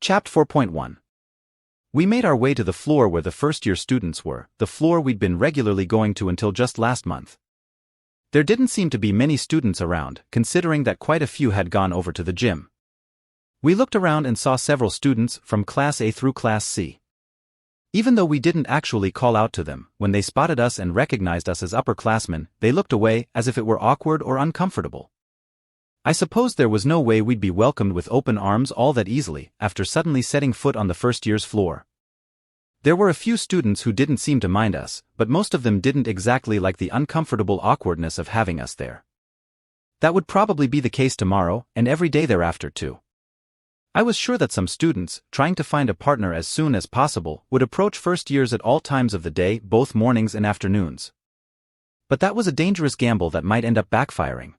Chapter 4.1. We made our way to the floor where the first-year students were, the floor we'd been regularly going to until just last month. There didn't seem to be many students around, considering that quite a few had gone over to the gym. We looked around and saw several students from Class A through Class C. Even though we didn't actually call out to them, when they spotted us and recognized us as upperclassmen, they looked away as if it were awkward or uncomfortable. I suppose there was no way we'd be welcomed with open arms all that easily after suddenly setting foot on the first year's floor. There were a few students who didn't seem to mind us, but most of them didn't exactly like the uncomfortable awkwardness of having us there. That would probably be the case tomorrow, and every day thereafter too. I was sure that some students, trying to find a partner as soon as possible, would approach first years at all times of the day, both mornings and afternoons. But that was a dangerous gamble that might end up backfiring.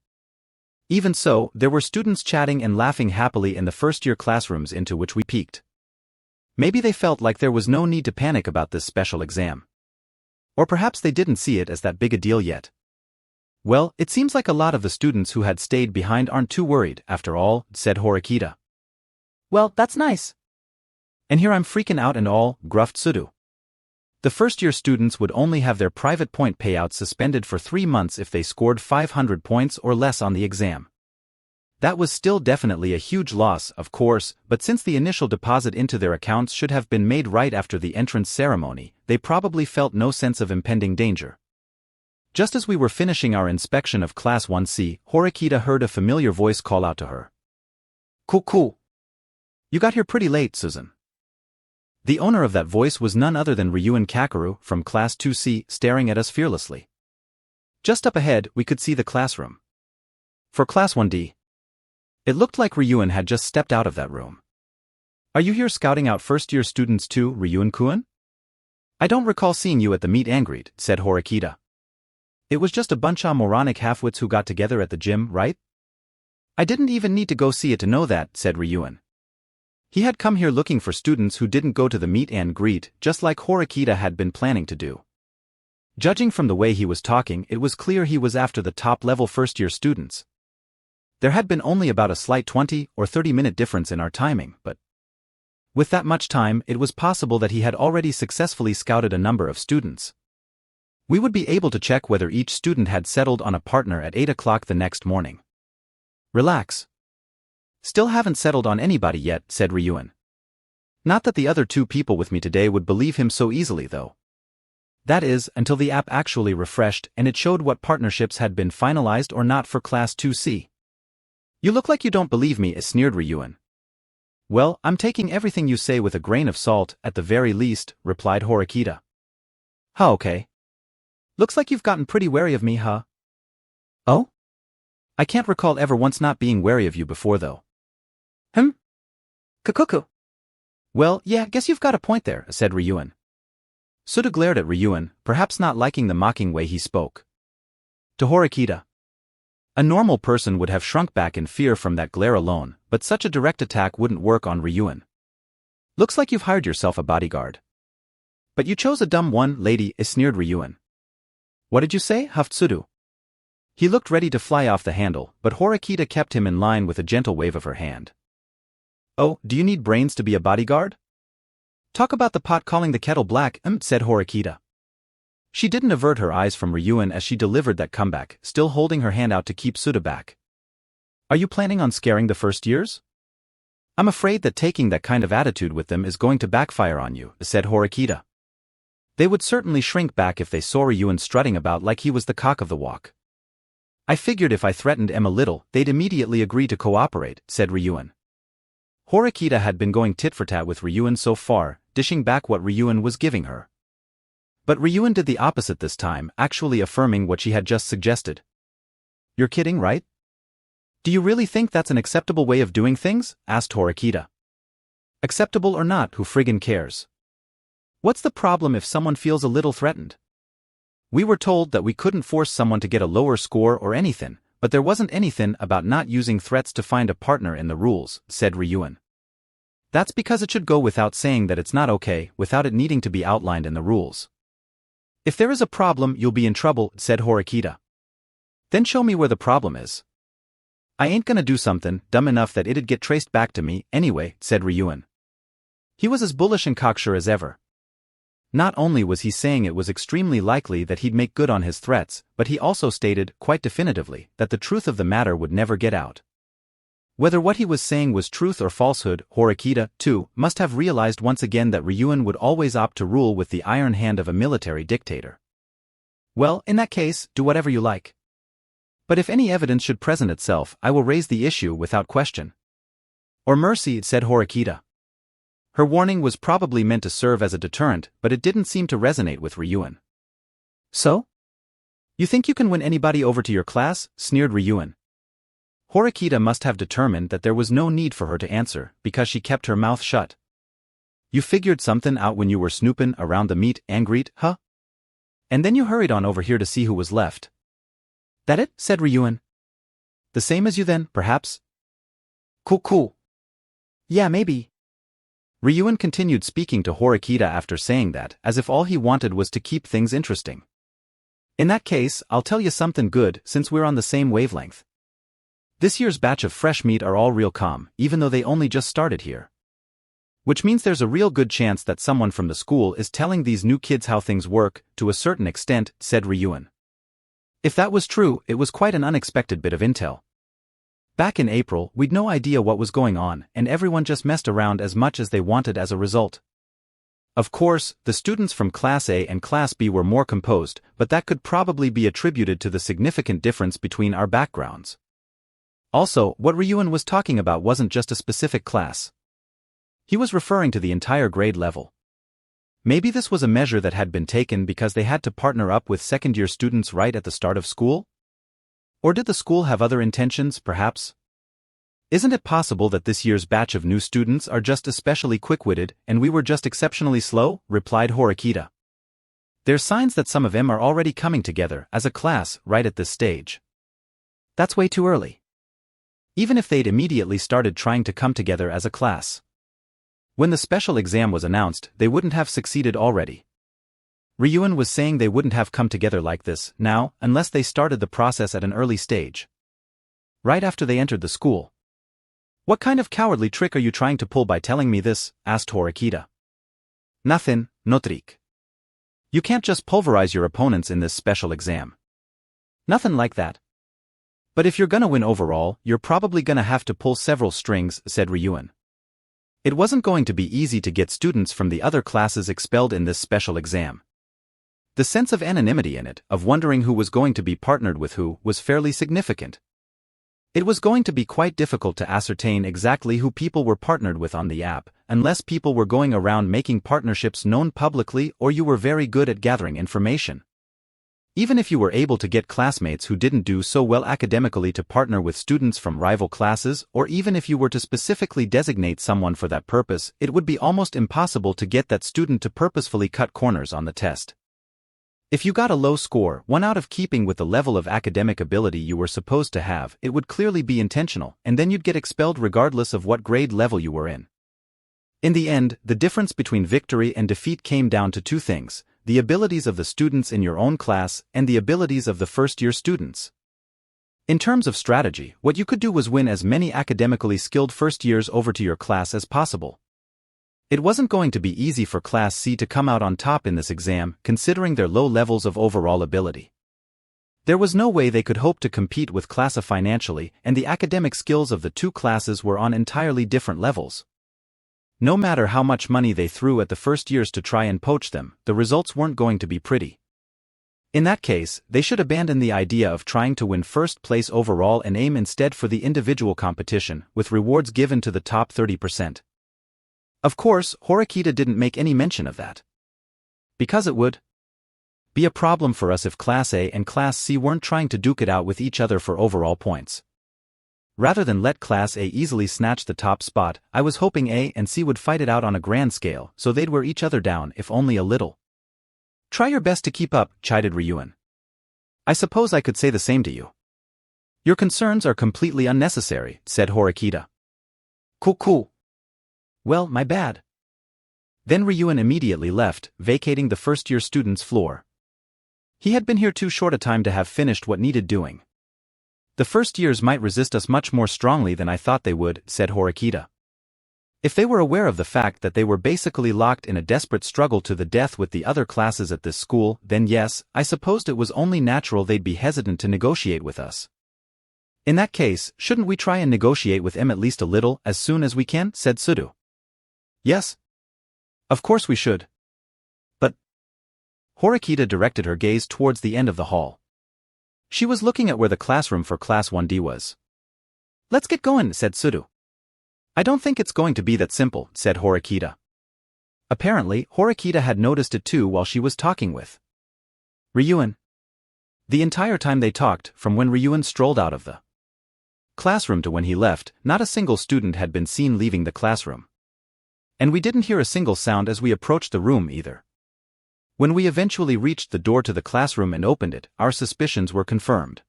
Even so, there were students chatting and laughing happily in the first-year classrooms into which we peeked. Maybe they felt like there was no need to panic about this special exam. Or perhaps they didn't see it as that big a deal yet. Well, it seems like a lot of the students who had stayed behind aren't too worried, after all, said Horikita. Well, that's nice. And here I'm freaking out and all, gruffed Sudo. The first-year students would only have their private point payouts suspended for 3 months if they scored 500 points or less on the exam. That was still definitely a huge loss, of course, but since the initial deposit into their accounts should have been made right after the entrance ceremony, they probably felt no sense of impending danger. Just as we were finishing our inspection of Class 1C, Horikita heard a familiar voice call out to her. Cool. You got here pretty late, Susan. The owner of that voice was none other than Ryuen Kakeru from Class 2C, staring at us fearlessly. Just up ahead, we could see the classroom. For Class 1D. It looked like Ryuen had just stepped out of that room. Are you here scouting out first-year students too, Ryuen-kun? I don't recall seeing you at the meet and greet, said Horikita. It was just a bunch of moronic halfwits who got together at the gym, right? I didn't even need to go see it to know that, said Ryuen. He had come here looking for students who didn't go to the meet and greet, just like Horikita had been planning to do. Judging from the way he was talking, it was clear he was after the top-level first-year students. There had been only about a slight 20 or 30-minute difference in our timing, but with that much time, it was possible that he had already successfully scouted a number of students. We would be able to check whether each student had settled on a partner at 8 o'clock the next morning. Relax. Still haven't settled on anybody yet, said Ryuen. Not that the other 2 people with me today would believe him so easily though. That is, until the app actually refreshed and it showed what partnerships had been finalized or not for Class 2C. You look like you don't believe me, sneered Ryuen. Well, I'm taking everything you say with a grain of salt, at the very least, replied Horikita. Huh, okay. Looks like you've gotten pretty wary of me, huh? Oh? I can't recall ever once not being wary of you before though. Kukuku. Well, yeah, guess you've got a point there, said Ryuen. Suda glared at Ryuen, perhaps not liking the mocking way he spoke. To Horikita. A normal person would have shrunk back in fear from that glare alone, but such a direct attack wouldn't work on Ryuen. Looks like you've hired yourself a bodyguard. But you chose a dumb one, lady, sneered Ryuen. What did you say, huffed Sudu. He looked ready to fly off the handle, but Horikita kept him in line with a gentle wave of her hand. Oh, do you need brains to be a bodyguard? Talk about the pot calling the kettle black, said Horikita. She didn't avert her eyes from Ryuen as she delivered that comeback, still holding her hand out to keep Suda back. Are you planning on scaring the first years? I'm afraid that taking that kind of attitude with them is going to backfire on you, said Horikita. They would certainly shrink back if they saw Ryuen strutting about like he was the cock of the walk. I figured if I threatened Em a little, they'd immediately agree to cooperate, said Ryuen. Horikita had been going tit-for-tat with Ryuen so far, dishing back what Ryuen was giving her. But Ryuen did the opposite this time, actually affirming what she had just suggested. You're kidding, right? Do you really think that's an acceptable way of doing things? Asked Horikita. Acceptable or not, who friggin' cares? What's the problem if someone feels a little threatened? We were told that we couldn't force someone to get a lower score or anything, but there wasn't anything about not using threats to find a partner in the rules, said Ryuen. That's because it should go without saying that it's not okay, without it needing to be outlined in the rules. If there is a problem, you'll be in trouble, said Horikita. Then show me where the problem is. I ain't gonna do something dumb enough that it'd get traced back to me, anyway, said Ryuen. He was as bullish and cocksure as ever. Not only was he saying it was extremely likely that he'd make good on his threats, but he also stated, quite definitively, that the truth of the matter would never get out. Whether what he was saying was truth or falsehood, Horikita, too, must have realized once again that Ryuan would always opt to rule with the iron hand of a military dictator. Well, in that case, do whatever you like. But if any evidence should present itself, I will raise the issue without question. Or mercy, said Horikita. Her warning was probably meant to serve as a deterrent, but it didn't seem to resonate with Ryuan. So? You think you can win anybody over to your class? Sneered Ryuan. Horikita must have determined that there was no need for her to answer, because she kept her mouth shut. You figured something out when you were snooping around the meet and greet, huh? And then you hurried on over here to see who was left. That it? Said Ryuan. The same as you then, perhaps? Cool. Yeah, maybe. Ryuan continued speaking to Horikita after saying that, as if all he wanted was to keep things interesting. In that case, I'll tell you something good, since we're on the same wavelength. This year's batch of fresh meat are all real calm, even though they only just started here. Which means there's a real good chance that someone from the school is telling these new kids how things work, to a certain extent, said Ryuan. If that was true, it was quite an unexpected bit of intel. Back in April, we'd no idea what was going on, and everyone just messed around as much as they wanted as a result. Of course, the students from Class A and Class B were more composed, but that could probably be attributed to the significant difference between our backgrounds. Also, what Ryuan was talking about wasn't just a specific class. He was referring to the entire grade level. Maybe this was a measure that had been taken because they had to partner up with second-year students right at the start of school? Or did the school have other intentions, perhaps? Isn't it possible that this year's batch of new students are just especially quick-witted, and we were just exceptionally slow? Replied Horikita. There's signs that some of them are already coming together as a class right at this stage. That's way too early. Even if they'd immediately started trying to come together as a class. When the special exam was announced, they wouldn't have succeeded already. Ryuan was saying they wouldn't have come together like this, now, unless they started the process at an early stage. Right after they entered the school. What kind of cowardly trick are you trying to pull by telling me this? Asked Horikita. Nothing, Notrik. You can't just pulverize your opponents in this special exam. Nothing like that. But if you're gonna win overall, you're probably gonna have to pull several strings, said Ryuan. It wasn't going to be easy to get students from the other classes expelled in this special exam. The sense of anonymity in it, of wondering who was going to be partnered with who, was fairly significant. It was going to be quite difficult to ascertain exactly who people were partnered with on the app, unless people were going around making partnerships known publicly or you were very good at gathering information. Even if you were able to get classmates who didn't do so well academically to partner with students from rival classes, or even if you were to specifically designate someone for that purpose, it would be almost impossible to get that student to purposefully cut corners on the test. If you got a low score, one out of keeping with the level of academic ability you were supposed to have, it would clearly be intentional, and then you'd get expelled regardless of what grade level you were in. In the end, the difference between victory and defeat came down to two things: the abilities of the students in your own class and the abilities of the first-year students. In terms of strategy, what you could do was win as many academically skilled first years over to your class as possible. It wasn't going to be easy for Class C to come out on top in this exam, considering their low levels of overall ability. There was no way they could hope to compete with Class A financially, and the academic skills of the two classes were on entirely different levels. No matter how much money they threw at the first years to try and poach them, the results weren't going to be pretty. In that case, they should abandon the idea of trying to win first place overall and aim instead for the individual competition, with rewards given to the top 30%. Of course, Horikita didn't make any mention of that. Because it would be a problem for us if Class A and Class C weren't trying to duke it out with each other for overall points. Rather than let Class A easily snatch the top spot, I was hoping A and C would fight it out on a grand scale, so they'd wear each other down if only a little. Try your best to keep up, chided Ryuan. I suppose I could say the same to you. Your concerns are completely unnecessary, said Horikita. Cool. Well, my bad. Then Ryuan immediately left, vacating the first-year student's floor. He had been here too short a time to have finished what needed doing. The first years might resist us much more strongly than I thought they would, said Horikita. If they were aware of the fact that they were basically locked in a desperate struggle to the death with the other classes at this school, then yes, I supposed it was only natural they'd be hesitant to negotiate with us. In that case, shouldn't we try and negotiate with them at least a little as soon as we can? Said Sudo. Yes. Of course we should. But Horikita directed her gaze towards the end of the hall. She was looking at where the classroom for Class 1D was. Let's get going, said Sudo. I don't think it's going to be that simple, said Horikita. Apparently, Horikita had noticed it too while she was talking with Ryuan. The entire time they talked, from when Ryuan strolled out of the classroom to when he left, not a single student had been seen leaving the classroom. And we didn't hear a single sound as we approached the room either. When we eventually reached the door to the classroom and opened it, our suspicions were confirmed.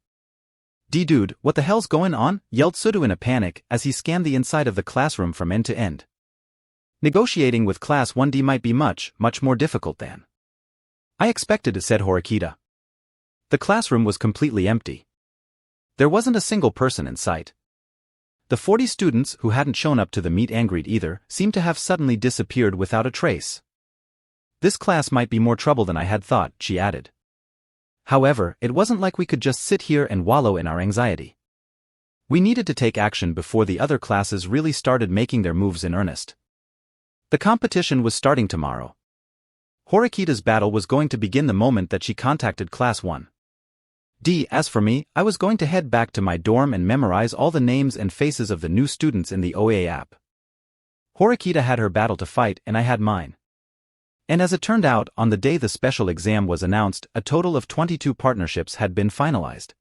Dude, what the hell's going on? Yelled Sudo in a panic as he scanned the inside of the classroom from end to end. Negotiating with Class 1D might be much more difficult than I expected, said Horikita. The classroom was completely empty. There wasn't a single person in sight. The 40 students who hadn't shown up to the meet and greet either seemed to have suddenly disappeared without a trace. This class might be more trouble than I had thought, she added. However, it wasn't like we could just sit here and wallow in our anxiety. We needed to take action before the other classes really started making their moves in earnest. The competition was starting tomorrow. Horikita's battle was going to begin the moment that she contacted Class 1D. As for me, I was going to head back to my dorm and memorize all the names and faces of the new students in the OA app. Horikita had her battle to fight and I had mine. And as it turned out, on the day the special exam was announced, a total of 22 partnerships had been finalized.